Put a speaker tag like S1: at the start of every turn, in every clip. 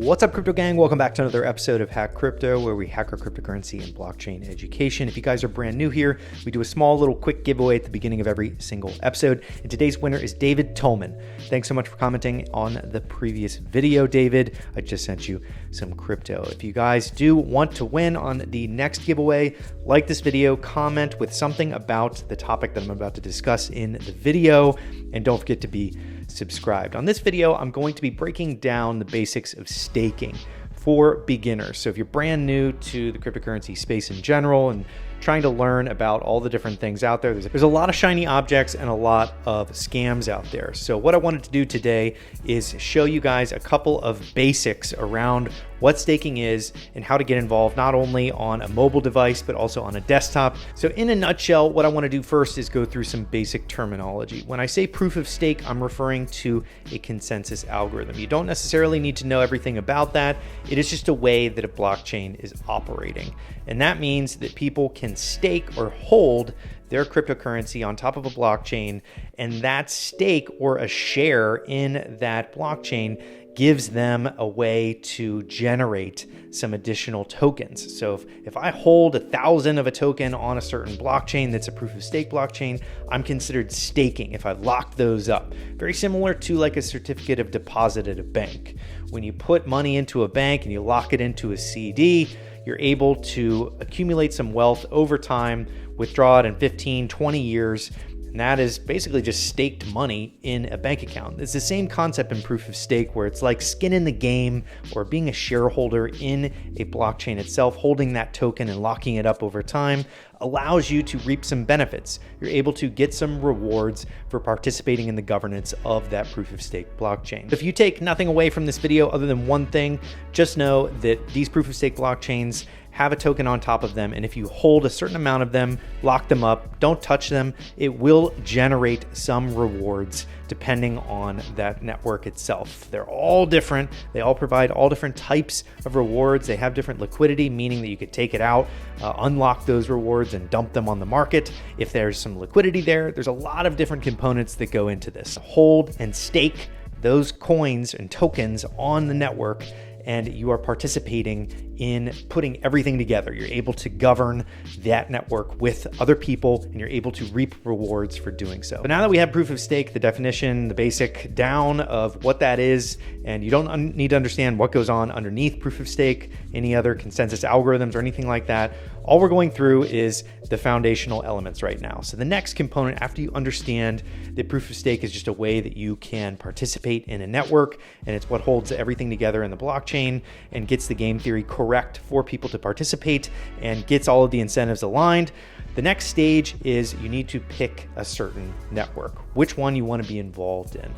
S1: What's up, crypto gang? Welcome back to another episode of Hack Crypto, where we hack our cryptocurrency and blockchain education. If you guys are brand new here, we do a small little quick giveaway at the beginning of every single episode. And today's winner is David Tolman. Thanks so much for commenting on the previous video, David. I just sent you some crypto. If you guys do want to win on the next giveaway, like this video, comment with something about the topic that I'm about to discuss in the video, and don't forget to be subscribed. On this video, I'm going to be breaking down the basics of staking for beginners. So if you're brand new to the cryptocurrency space in general and trying to learn about all the different things out there, there's a lot of shiny objects and a lot of scams out there. So what I wanted to do today is show you guys a couple of basics around what staking is and how to get involved, not only on a mobile device, but also on a desktop. So in a nutshell, what I want to do first is go through some basic terminology. When I say proof of stake, I'm referring to a consensus algorithm. You don't necessarily need to know everything about that. It is just a way that a blockchain is operating. And that means that people can stake or hold their cryptocurrency on top of a blockchain, and that stake or a share in that blockchain gives them a way to generate some additional tokens. So if I hold 1,000 of a token on a certain blockchain that's a proof of stake blockchain, I'm considered staking if I lock those up. Very similar to like a certificate of deposit at a bank. When you put money into a bank and you lock it into a CD, you're able to accumulate some wealth over time, withdraw it in 15, 20 years, and that is basically just staked money in a bank account. It's the same concept in proof of stake, where it's like skin in the game or being a shareholder in a blockchain itself. Holding that token and locking it up over time allows you to reap some benefits. You're able to get some rewards for participating in the governance of that proof of stake blockchain. If you take nothing away from this video other than one thing, just know that these proof of stake blockchains have a token on top of them, and if you hold a certain amount of them, lock them up, don't touch them, it will generate some rewards depending on that network itself. They're all different. They all provide all different types of rewards. They have different liquidity, meaning that you could take it out, unlock those rewards and dump them on the market. If there's some liquidity there, there's a lot of different components that go into this. Hold and stake those coins and tokens on the network, and you are participating in putting everything together. You're able to govern that network with other people, and you're able to reap rewards for doing so. But now that we have proof of stake, the definition, the basic down of what that is, and you don't need to understand what goes on underneath proof of stake, any other consensus algorithms or anything like that, all we're going through is the foundational elements right now. So the next component, after you understand that proof of stake is just a way that you can participate in a network, and it's what holds everything together in the blockchain and gets the game theory correct for people to participate and gets all of the incentives aligned. The next stage is you need to pick a certain network, which one you want to be involved in.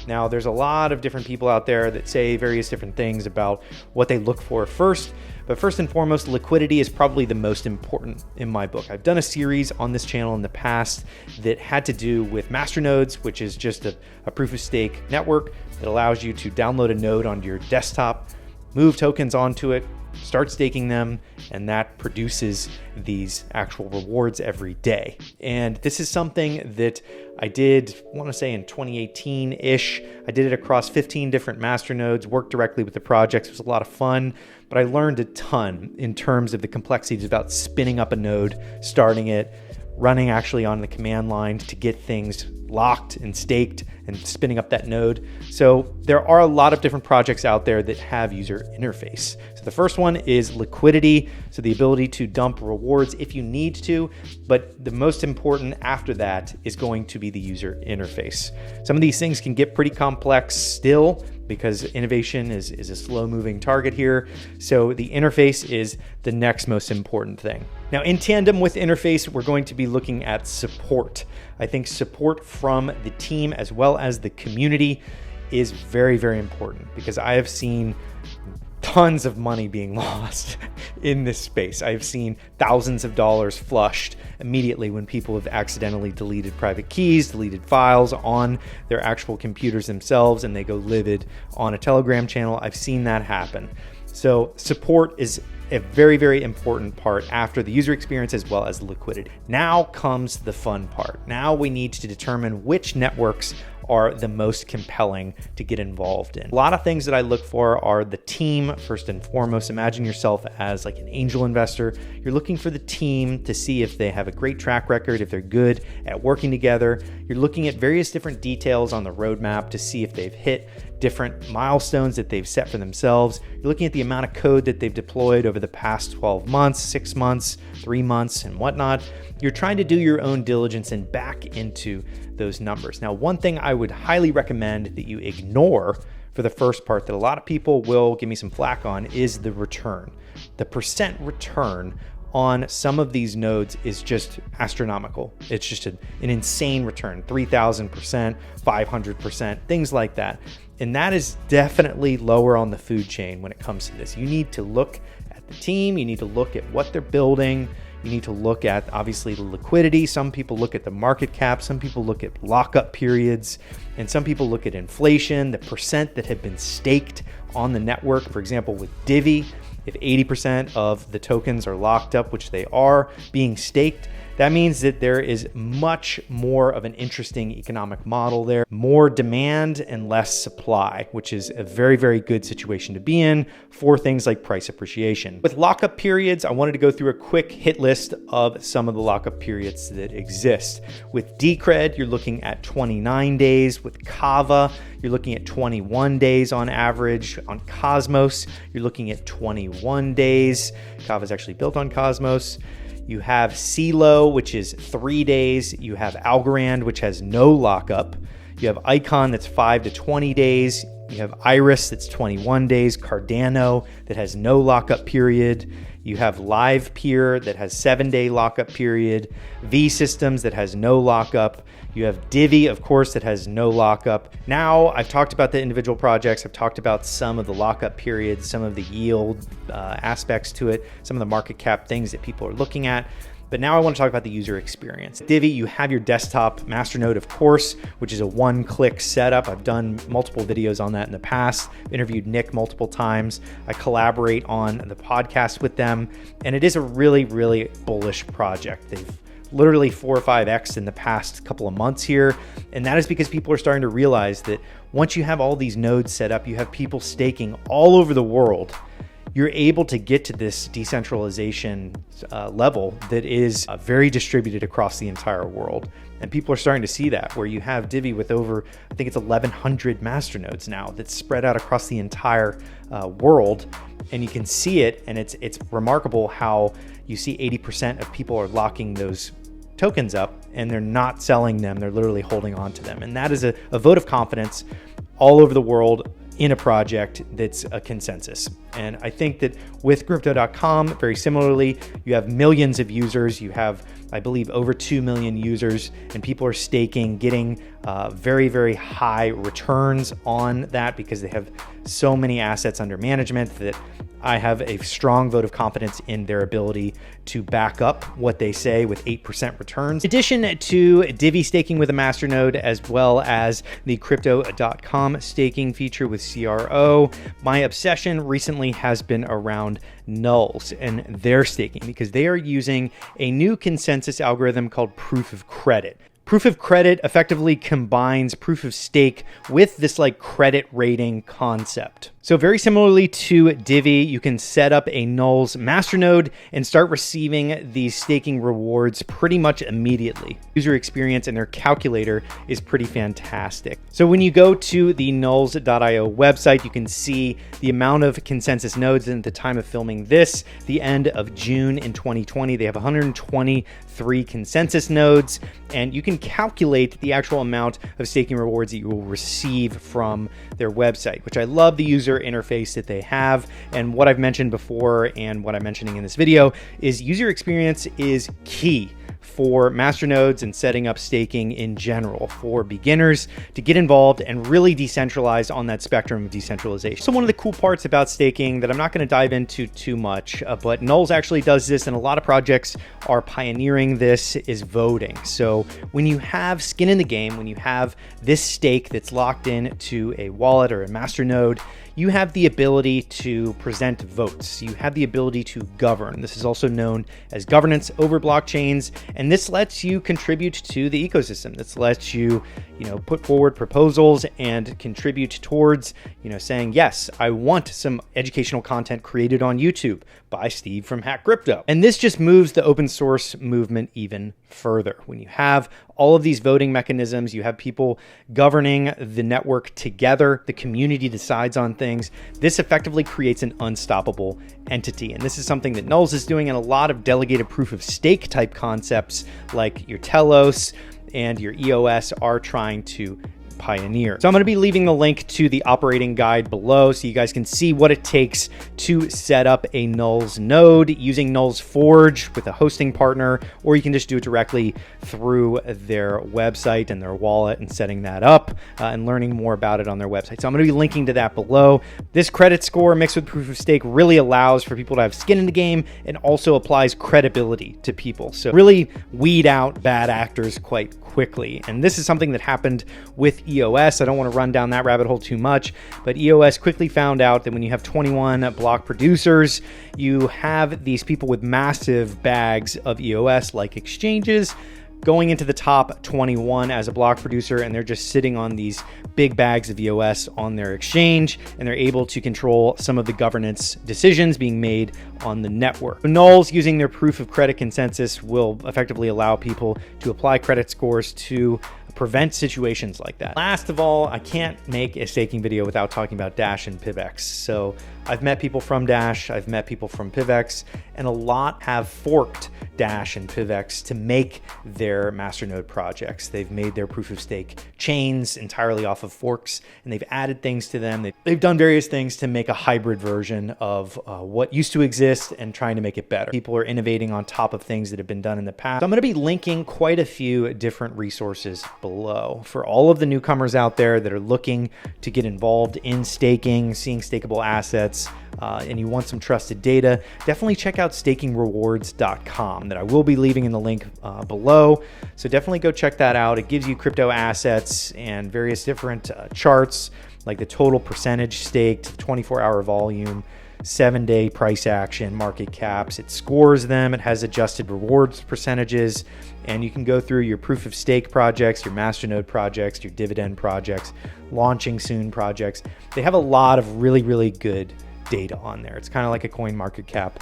S1: Now, there's a lot of different people out there that say various different things about what they look for first, but first and foremost, liquidity is probably the most important in my book. I've done a series on this channel in the past that had to do with masternodes, which is just a proof of stake network that allows you to download a node onto your desktop, move tokens onto it, start staking them, and that produces these actual rewards every day. And this is something that I did, I want to say in 2018-ish. I did it across 15 different masternodes, worked directly with the projects. It was a lot of fun, but I learned a ton in terms of the complexities about spinning up a node, starting it, running actually on the command line to get things locked and staked and spinning up that node. So there are a lot of different projects out there that have user interface. So the first one is liquidity, so the ability to dump rewards if you need to, but the most important after that is going to be the user interface. Some of these things can get pretty complex still, because innovation is a slow-moving target here. So the interface is the next most important thing. Now, in tandem with interface, we're going to be looking at support. I think support from the team as well as the community is very, very important, because I have seen tons of money being lost in this space. I've seen thousands of dollars flushed immediately when people have accidentally deleted private keys, deleted files on their actual computers themselves, and they go livid on a Telegram channel. I've seen that happen. So support is a very, very important part after the user experience as well as liquidity. Now comes the fun part. Now we need to determine which networks are the most compelling to get involved in. A lot of things that I look for are the team, first and foremost. Imagine yourself as like an angel investor. You're looking for the team to see if they have a great track record, if they're good at working together. You're looking at various different details on the roadmap to see if they've hit different milestones that they've set for themselves. You're looking at the amount of code that they've deployed over the past 12 months, 6 months, 3 months, and whatnot. You're trying to do your own diligence and back into those numbers. Now, one thing I would highly recommend that you ignore for the first part that a lot of people will give me some flack on is the return. The percent return on some of these nodes is just astronomical. It's just an insane return, 3,000%, 500%, things like that. And that is definitely lower on the food chain when it comes to this. You need to look at the team, you need to look at what they're building, you need to look at obviously the liquidity. Some people look at the market cap, some people look at lockup periods, and some people look at inflation, the percent that have been staked on the network. For example, with Divi, if 80% of the tokens are locked up, which they are being staked, that means that there is much more of an interesting economic model there, more demand and less supply, which is a very, very good situation to be in for things like price appreciation. With lockup periods, I wanted to go through a quick hit list of some of the lockup periods that exist. With Decred, you're looking at 29 days. With Kava, you're looking at 21 days on average. On Cosmos, you're looking at 21 days. Kava is actually built on Cosmos. You have CeeLo, which is 3 days. You have Algorand, which has no lockup. You have Icon, that's 5 to 20 days. You have Iris, that's 21 days. Cardano, that has no lockup period. You have LivePeer, that has 7-day lockup period. V Systems, that has no lockup. You have Divi, of course, that has no lockup. Now, I've talked about the individual projects. I've talked about some of the lockup periods, some of the yield aspects to it, some of the market cap things that people are looking at. But now I want to talk about the user experience. Divi, you have your desktop masternode, of course, which is a one-click setup. I've done multiple videos on that in the past. I've interviewed Nick multiple times. I collaborate on the podcast with them, and it is a really, really bullish project. They've literally 4 or 5x in the past couple of months here. And that is because people are starting to realize that once you have all these nodes set up, you have people staking all over the world, you're able to get to this decentralization level that is very distributed across the entire world. And people are starting to see that, where you have Divi with over, I think it's 1,100 masternodes now that's spread out across the entire world. And you can see it, and it's remarkable how you see 80% of people are locking those tokens up and they're not selling them. They're literally holding on to them. And that is a vote of confidence all over the world in a project that's a consensus. And I think that with Crypto.com, very similarly, you have millions of users. You have, I believe, over 2 million users, and people are staking, getting very, very high returns on that because they have so many assets under management that I have a strong vote of confidence in their ability to back up what they say with 8% returns. In addition to Divi staking with a masternode, as well as the Crypto.com staking feature with CRO, my obsession recently has been around Nuls and their staking, because they are using a new consensus algorithm called proof of credit. Proof of credit effectively combines proof of stake with this like credit rating concept. So very similarly to Divi, you can set up a Nuls masternode and start receiving these staking rewards pretty much immediately. User experience and their calculator is pretty fantastic. So when you go to the Nuls.io website, you can see the amount of consensus nodes. And at the time of filming this, the end of June in 2020, they have 123 consensus nodes, and you can calculate the actual amount of staking rewards that you will receive from their website, which I love the user interface that they have. And what I've mentioned before and what I'm mentioning in this video is user experience is key for masternodes and setting up staking in general for beginners to get involved and really decentralize on that spectrum of decentralization. So one of the cool parts about staking that I'm not going to dive into too much, but Nuls actually does this, and a lot of projects are pioneering this, is voting. So when you have skin in the game, when you have this stake that's locked in to a wallet or a masternode, you have the ability to present votes. You have the ability to govern. This is also known as governance over blockchains. And this lets you contribute to the ecosystem. This lets you, put forward proposals and contribute towards, saying, yes, I want some educational content created on YouTube by Steve from Hack Crypto. And this just moves the open source movement even further. When you have all of these voting mechanisms, you have people governing the network together, the community decides on things. This effectively creates an unstoppable entity. And this is something that Nuls is doing in a lot of delegated proof of stake type concepts like your Telos and your EOS are trying to pioneer. So I'm going to be leaving the link to the operating guide below so you guys can see what it takes to set up a Nuls node using Nuls Forge with a hosting partner, or you can just do it directly through their website and their wallet and setting that up and learning more about it on their website. So I'm going to be linking to that below. This credit score mixed with proof of stake really allows for people to have skin in the game and also applies credibility to people. So really weed out bad actors quite quickly. And this is something that happened with EOS. I don't want to run down that rabbit hole too much, but EOS quickly found out that when you have 21 block producers, you have these people with massive bags of EOS like exchanges going into the top 21 as a block producer, and they're just sitting on these big bags of EOS on their exchange, and they're able to control some of the governance decisions being made on the network. Nuls, using their proof of credit consensus, will effectively allow people to apply credit scores to prevent situations like that. Last of all, I can't make a staking video without talking about Dash and PivX. So I've met people from Dash, I've met people from PivX, and a lot have forked Dash and PivX to make their masternode projects. They've made their proof of stake chains entirely off of forks, and they've added things to them. They've done various things to make a hybrid version of what used to exist and trying to make it better. People are innovating on top of things that have been done in the past. So I'm going to be linking quite a few different resources below for all of the newcomers out there that are looking to get involved in staking, seeing stakeable assets, and you want some trusted data. Definitely check out stakingrewards.com that I will be leaving in the link below. So definitely go check that out. It gives you crypto assets and various different charts like the total percentage staked, 24-hour volume, 7-day price action, market caps. It scores them. It has adjusted rewards percentages, and you can go through your proof of stake projects, your masternode projects, your dividend projects, launching soon projects. They have a lot of really, really good data on there. It's kind of like a coin market cap,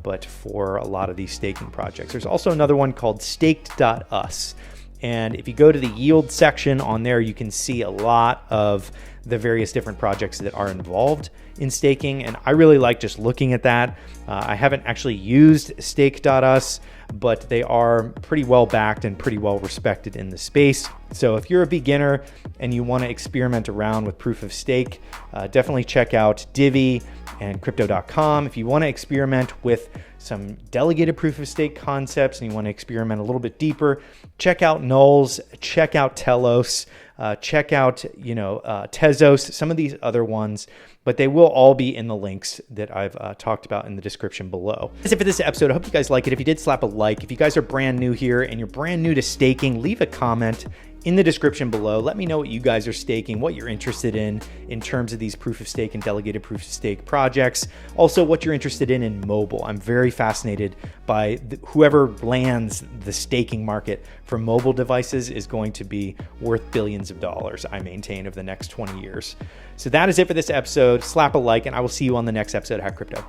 S1: but for a lot of these staking projects. There's also another one called staked.us. And if you go to the yield section on there, you can see a lot of the various different projects that are involved in staking. And I really like just looking at that. I haven't actually used stake.us, but they are pretty well backed and pretty well respected in the space. So if you're a beginner and you want to experiment around with proof of stake, definitely check out Divi and crypto.com. If you want to experiment with some delegated proof of stake concepts and you want to experiment a little bit deeper, check out Nuls, check out Telos, check out Tezos, some of these other ones, but they will all be in the links that I've talked about in the description below. That's it for this episode. I hope you guys like it. If you did, slap a like. If you guys are brand new here and you're brand new to staking, leave a comment in the description below. Let me know what you guys are staking, what you're interested in terms of these proof of stake and delegated proof of stake projects. Also, what you're interested in mobile. I'm very fascinated by whoever lands the staking market for mobile devices is going to be worth billions of dollars, I maintain, over the next 20 years. So that is it for this episode. Slap a like, and I will see you on the next episode of Hack Crypto.